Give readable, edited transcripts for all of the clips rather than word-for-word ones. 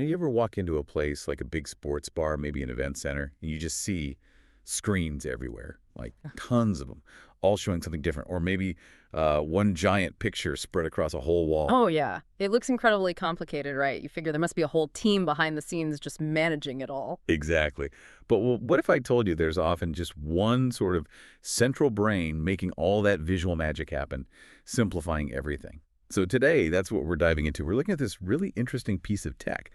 You ever walk into a place like a big sports bar, maybe an event center, and you just see screens everywhere, like tons of them, all showing something different, or maybe one giant picture spread across a whole wall. Oh, yeah. It looks incredibly complicated, right? You figure there must be a whole team behind the scenes just managing it all. Exactly. But what if I told you there's often just one sort of central brain making all that visual magic happen, simplifying everything? So today, that's what we're diving into. We're looking at this really interesting piece of tech,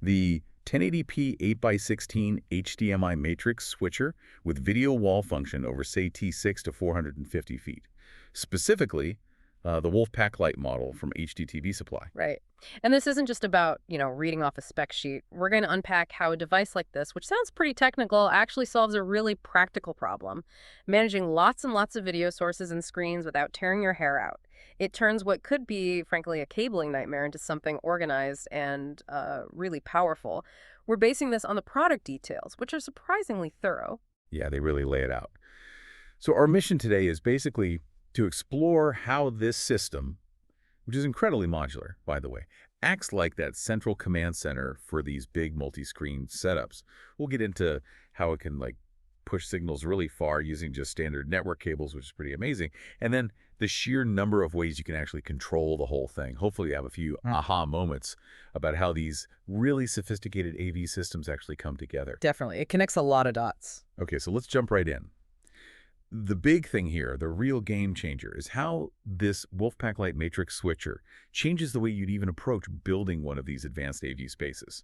the 1080p 8x16 HDMI Matrix Switcher with video wall function over, say, T6 to 450 feet. Specifically, the WolfPack Lite model from HDTV Supply. Right. And this isn't just about, reading off a spec sheet. We're going to unpack how a device like this, which sounds pretty technical, actually solves a really practical problem, managing lots and lots of video sources and screens without tearing your hair out. It turns what could be, frankly, a cabling nightmare into something organized and really powerful. We're basing this on the product details, which are surprisingly thorough. Yeah, they really lay it out. So our mission today is basically to explore how this system, which is incredibly modular, by the way, acts like that central command center for these big multi-screen setups. We'll get into how it can push signals really far using just standard network cables, which is pretty amazing. And then the sheer number of ways you can actually control the whole thing. Hopefully you have a few aha moments about how these really sophisticated AV systems actually come together. Definitely. It connects a lot of dots. Okay, so let's jump right in. The big thing here, the real game changer, is how this WolfPack Lite Matrix Switcher changes the way you'd even approach building one of these advanced AV spaces.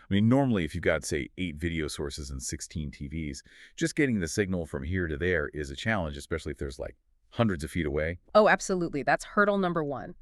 I mean, normally if you've got, say, 8 video sources and 16 TVs, just getting the signal from here to there is a challenge, especially if there's hundreds of feet away. Oh, absolutely. That's hurdle number one.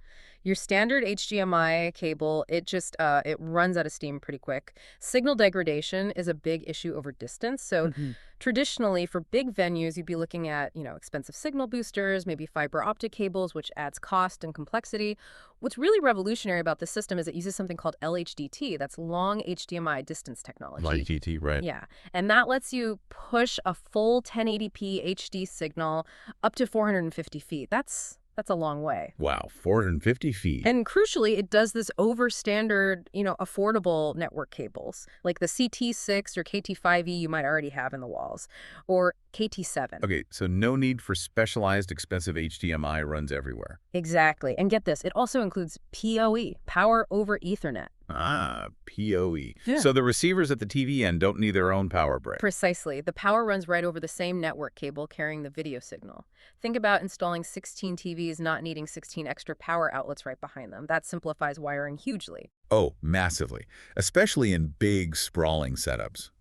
Your standard HDMI cable, it runs out of steam pretty quick. Signal degradation is a big issue over distance. So traditionally, for big venues, you'd be looking at, expensive signal boosters, maybe fiber optic cables, which adds cost and complexity. What's really revolutionary about this system is it uses something called LHDT. That's long HDMI distance technology. LHDT, right. Yeah. And that lets you push a full 1080p HD signal up to 450 feet. That's a long way. Wow, 450 feet. And crucially, it does this over standard, affordable network cables, like the CT6 or KT5E you might already have in the walls, or KT7. Okay, so no need for specialized expensive HDMI runs everywhere. Exactly. And get this, it also includes PoE, Power over Ethernet. Ah, PoE. Yeah. So the receivers at the TV end don't need their own power brick. Precisely. The power runs right over the same network cable carrying the video signal. Think about installing 16 TVs not needing 16 extra power outlets right behind them. That simplifies wiring hugely. Oh, massively. Especially in big, sprawling setups.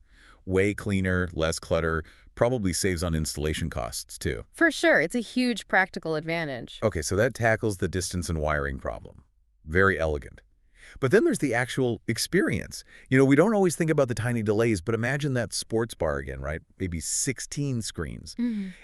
Way cleaner, less clutter, probably saves on installation costs, too. For sure. It's a huge practical advantage. Okay, so that tackles the distance and wiring problem. Very elegant. But then there's the actual experience. We don't always think about the tiny delays, but imagine that sports bar again, right? Maybe 16 screens.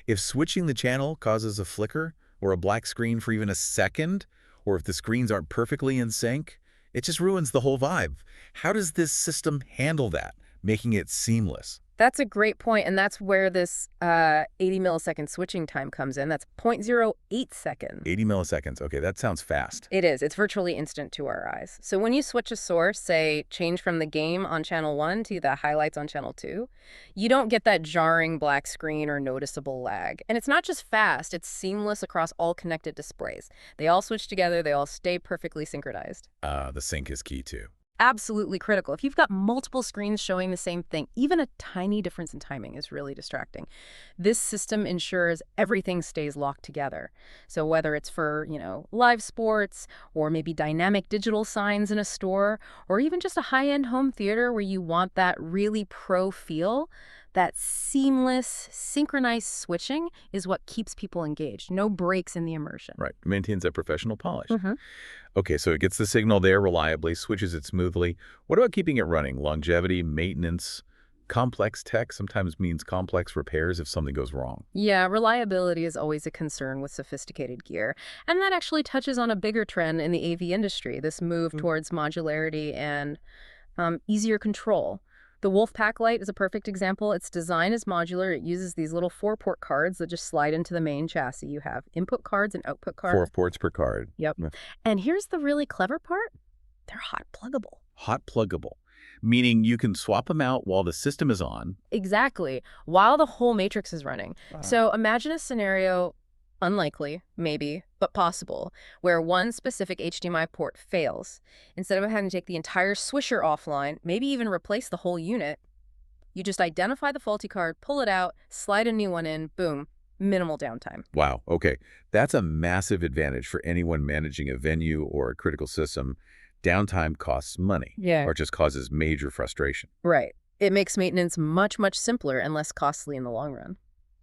If switching the channel causes a flicker or a black screen for even a second, or if the screens aren't perfectly in sync, it just ruins the whole vibe. How does this system handle that, making it seamless? That's a great point, and that's where this 80 millisecond switching time comes in. That's 0.08 seconds. 80 milliseconds. Okay, that sounds fast. It is. It's virtually instant to our eyes. So when you switch a source, say change from the game on channel 1 to the highlights on channel 2, you don't get that jarring black screen or noticeable lag. And it's not just fast, it's seamless across all connected displays. They all switch together, they all stay perfectly synchronized. The sync is key too. Absolutely critical. If you've got multiple screens showing the same thing, even a tiny difference in timing is really distracting. This system ensures everything stays locked together. So whether it's for, live sports or maybe dynamic digital signs in a store or even just a high-end home theater where you want that really pro feel, that seamless, synchronized switching is what keeps people engaged. No breaks in the immersion. Right. Maintains that professional polish. Okay, so it gets the signal there reliably, switches it smoothly. What about keeping it running? Longevity, maintenance, complex tech sometimes means complex repairs if something goes wrong. Yeah, reliability is always a concern with sophisticated gear. And that actually touches on a bigger trend in the AV industry, this move towards modularity and easier control. The WolfPack Lite is a perfect example. Its design is modular. It uses these little 4-port cards that just slide into the main chassis. You have input cards and output cards. 4 ports per card. Yep. And here's the really clever part. They're hot pluggable. Hot pluggable. Meaning you can swap them out while the system is on. Exactly, while the whole matrix is running. Wow. So imagine a scenario, unlikely, maybe, but possible, where one specific HDMI port fails. Instead of having to take the entire switcher offline, maybe even replace the whole unit, you just identify the faulty card, pull it out, slide a new one in, boom, minimal downtime. Wow, okay. That's a massive advantage for anyone managing a venue or a critical system. Downtime costs money. Yeah. Or just causes major frustration. Right. It makes maintenance much, much simpler and less costly in the long run.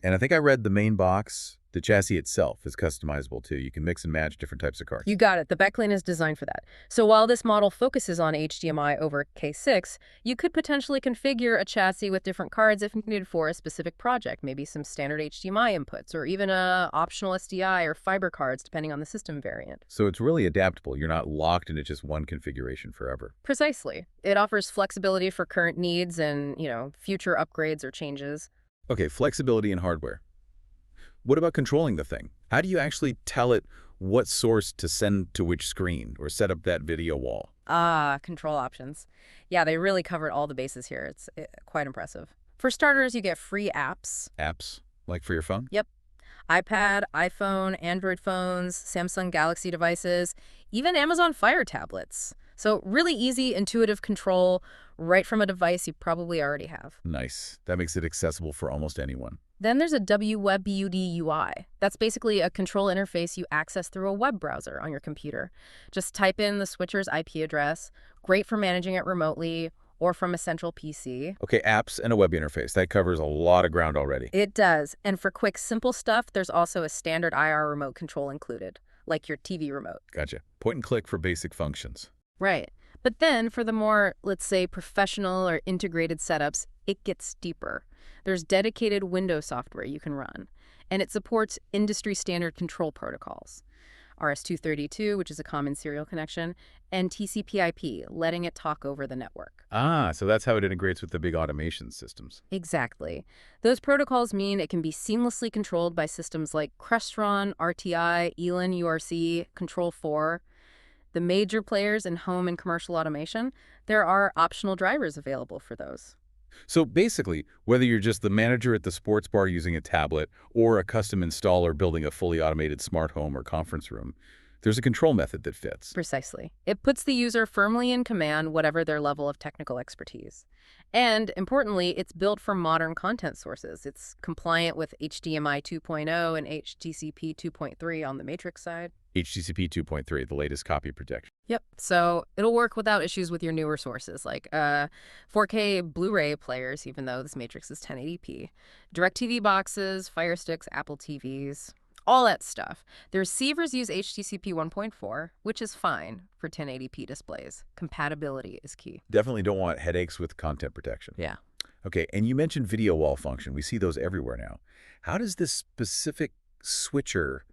And I think I read the main box, the chassis itself is customizable too. You can mix and match different types of cards. You got it. The backplane is designed for that. So while this model focuses on HDMI over CAT6, you could potentially configure a chassis with different cards if needed for a specific project, maybe some standard HDMI inputs, or even optional SDI or fiber cards, depending on the system variant. So it's really adaptable. You're not locked into just one configuration forever. Precisely. It offers flexibility for current needs and, future upgrades or changes. Okay, flexibility in hardware. What about controlling the thing? How do you actually tell it what source to send to which screen or set up that video wall? Control options. Yeah, they really covered all the bases here. It's quite impressive. For starters, you get free apps. Apps? Like for your phone? Yep. iPad, iPhone, Android phones, Samsung Galaxy devices, even Amazon Fire tablets. So really easy, intuitive control right from a device you probably already have. Nice. That makes it accessible for almost anyone. Then there's a web UI. That's basically a control interface you access through a web browser on your computer. Just type in the switcher's IP address, great for managing it remotely or from a central PC. Okay, apps and a web interface. That covers a lot of ground already. It does. And for quick, simple stuff, there's also a standard IR remote control included, like your TV remote. Gotcha. Point and click for basic functions. Right. But then for the more, let's say, professional or integrated setups, it gets deeper. There's dedicated Windows software you can run, and it supports industry-standard control protocols. RS-232, which is a common serial connection, and TCP/IP, letting it talk over the network. So that's how it integrates with the big automation systems. Exactly. Those protocols mean it can be seamlessly controlled by systems like Crestron, RTI, ELAN URC, Control4. The major players in home and commercial automation, there are optional drivers available for those. So basically, whether you're just the manager at the sports bar using a tablet or a custom installer building a fully automated smart home or conference room, there's a control method that fits. Precisely. It puts the user firmly in command, whatever their level of technical expertise. And importantly, it's built for modern content sources. It's compliant with HDMI 2.0 and HDCP 2.3 on the Matrix side. HDCP 2.3, the latest copy protection. Yep. So it'll work without issues with your newer sources, like 4K Blu-ray players, even though this Matrix is 1080p, DirecTV boxes, Fire Sticks, Apple TVs, all that stuff. The receivers use HDCP 1.4, which is fine for 1080p displays. Compatibility is key. Definitely don't want headaches with content protection. Yeah. Okay, and you mentioned video wall function. We see those everywhere now. How does this specific switcher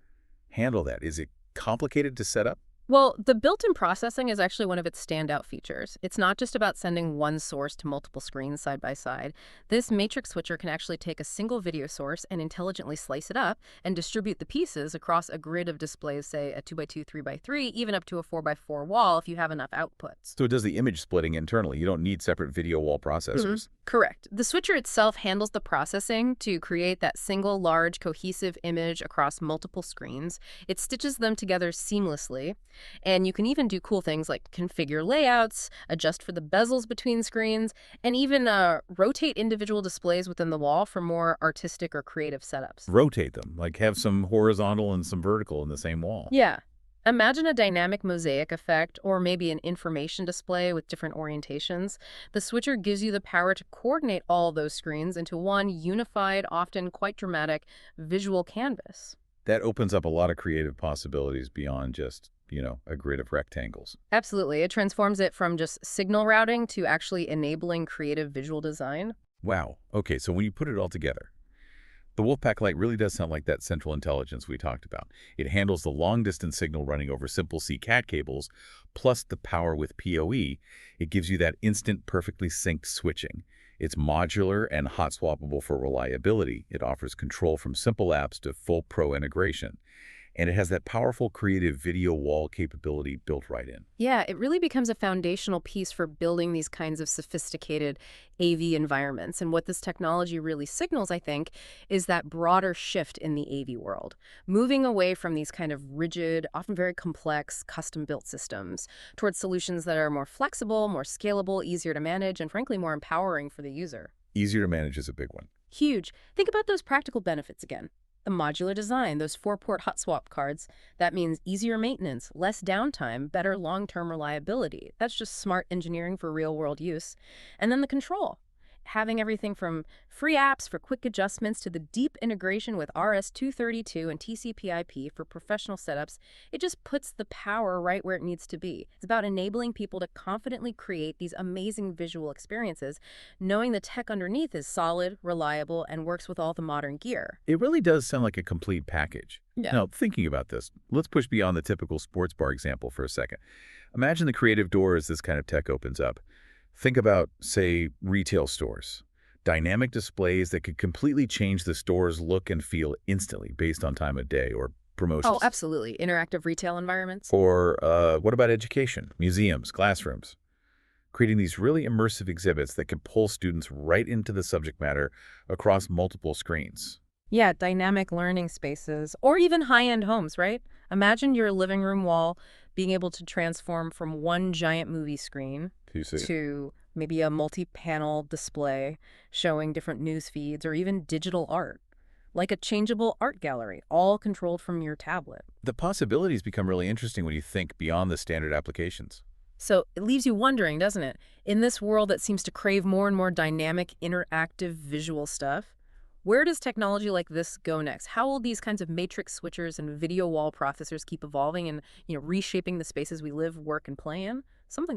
handle that? Is it complicated to set up? Well, the built-in processing is actually one of its standout features. It's not just about sending one source to multiple screens side by side. This matrix switcher can actually take a single video source and intelligently slice it up and distribute the pieces across a grid of displays, say a 2x2, 3x3, even up to a 4x4 wall if you have enough outputs. So it does the image splitting internally. You don't need separate video wall processors. Correct. The switcher itself handles the processing to create that single large cohesive image across multiple screens. It stitches them together seamlessly. And you can even do cool things like configure layouts, adjust for the bezels between screens, and even rotate individual displays within the wall for more artistic or creative setups. Rotate them, like have some horizontal and some vertical in the same wall. Yeah. Imagine a dynamic mosaic effect or maybe an information display with different orientations. The switcher gives you the power to coordinate all those screens into one unified, often quite dramatic, visual canvas. That opens up a lot of creative possibilities beyond just a grid of rectangles. Absolutely. It transforms it from just signal routing to actually enabling creative visual design. Wow. Okay, so when you put it all together, the WolfPack Lite really does sound like that central intelligence we talked about. It handles the long-distance signal running over simple CAT cables, plus the power with PoE. It gives you that instant, perfectly synced switching. It's modular and hot-swappable for reliability. It offers control from simple apps to full pro integration. And it has that powerful creative video wall capability built right in. Yeah, it really becomes a foundational piece for building these kinds of sophisticated AV environments. And what this technology really signals, I think, is that broader shift in the AV world, moving away from these kind of rigid, often very complex, custom-built systems towards solutions that are more flexible, more scalable, easier to manage, and frankly, more empowering for the user. Easier to manage is a big one. Huge. Think about those practical benefits again. The modular design, those 4-port hot swap cards, that means easier maintenance, less downtime, better long-term reliability. That's just smart engineering for real-world use. And then the control. Having everything from free apps for quick adjustments to the deep integration with RS-232 and TCP/IP for professional setups, it just puts the power right where it needs to be. It's about enabling people to confidently create these amazing visual experiences, knowing the tech underneath is solid, reliable, and works with all the modern gear. It really does sound like a complete package. Yeah. Now, thinking about this, let's push beyond the typical sports bar example for a second. Imagine the creative doors this kind of tech opens up. Think about, say, retail stores. Dynamic displays that could completely change the store's look and feel instantly based on time of day or promotions. Oh, absolutely. Interactive retail environments. Or what about education, museums, classrooms? Creating these really immersive exhibits that can pull students right into the subject matter across multiple screens. Yeah, dynamic learning spaces, or even high-end homes, right? Imagine your living room wall being able to transform from one giant movie screen You see. to maybe a multi-panel display showing different news feeds or even digital art, like a changeable art gallery, all controlled from your tablet. The possibilities become really interesting when you think beyond the standard applications. So it leaves you wondering, doesn't it? In this world that seems to crave more and more dynamic, interactive visual stuff, where does technology like this go next? How will these kinds of matrix switchers and video wall processors keep evolving and, reshaping the spaces we live, work, and play in? Something to